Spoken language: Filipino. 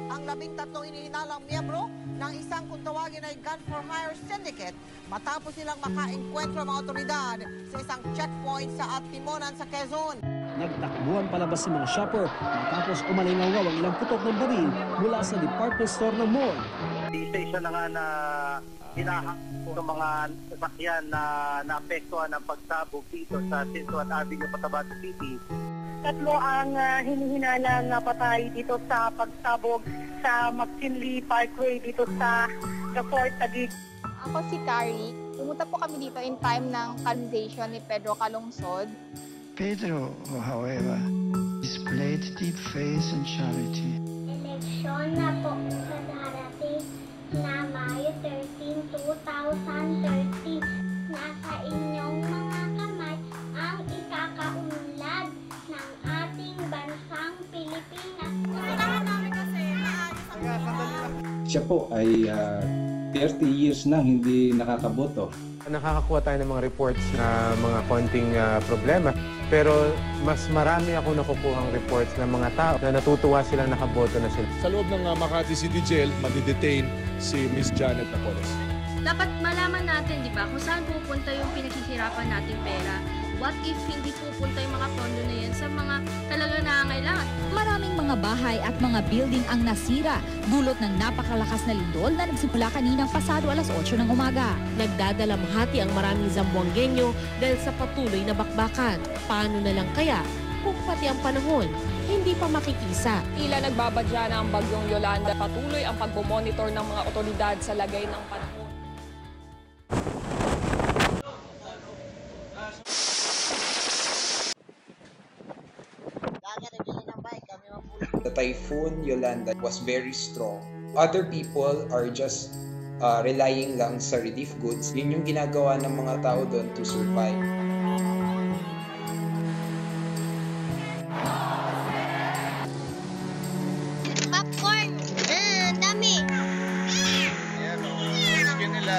Ang 13 inihinalang miyembro ng isang kung tawagin ay Gun for Hire Syndicate matapos silang makaengkwentro ang mga otoridad sa isang checkpoint sa Timonan sa Quezon. Nagtakbuhan palabas si mga shopper matapos umalingaw ang ilang putok ng baril mula sa department store ng mall. Isa na nga na hinahang ng mga sasakyan na naapektuhan ng pagsabog dito sa Cinsuan Avenue, Cotabato City. 3 ang hinihinalang patay dito sa pagsabog sa McKinley Parkway dito sa The Fort Taguig. Ako si Carrie. Pumunta po kami dito in time ng canonization ni Pedro Calungsod. Pedro, however, displayed deep faith and charity. Eleksyon na po sa darating na Mayo 13, 2030. Nasa inyong mga kamay ang ikakaunlad ng ating bansang Pilipinas. Siya po ay 30 years na hindi nakakaboto. Nakakakuha tayo ng mga reports na mga konting problema. Pero mas marami ako nakukuhang reports ng mga tao na natutuwa silang nakaboto na sila. Sa loob ng Makati City Jail, madidetain si Miss Janet Napoles. Dapat malaman natin, di ba, kung saan pupunta yung pinaghihirapan nating pera. What if hindi pupunta yung mga pondo na yan sa mga talagang nangangailangan? Maraming mga bahay at mga building ang nasira, dulot ng napakalakas na lindol na nagsimula kaninang pasado alas 8 ng umaga. Nagdadalamhati ang maraming Zamboangueño dahil sa patuloy na bakbakan. Paano na lang kaya kung pati ang panahon hindi pa makikisa? Tila nagbabadya na ang bagyong Yolanda. Patuloy ang pagbomonitor ng mga otoridad sa lagay ng panahon. The typhoon Yolanda was very strong. Other people are just relying lang sa relief goods. Yun yung ginagawa ng mga tao doon to survive. Popcorn! Dami! Ayan o, skin nila.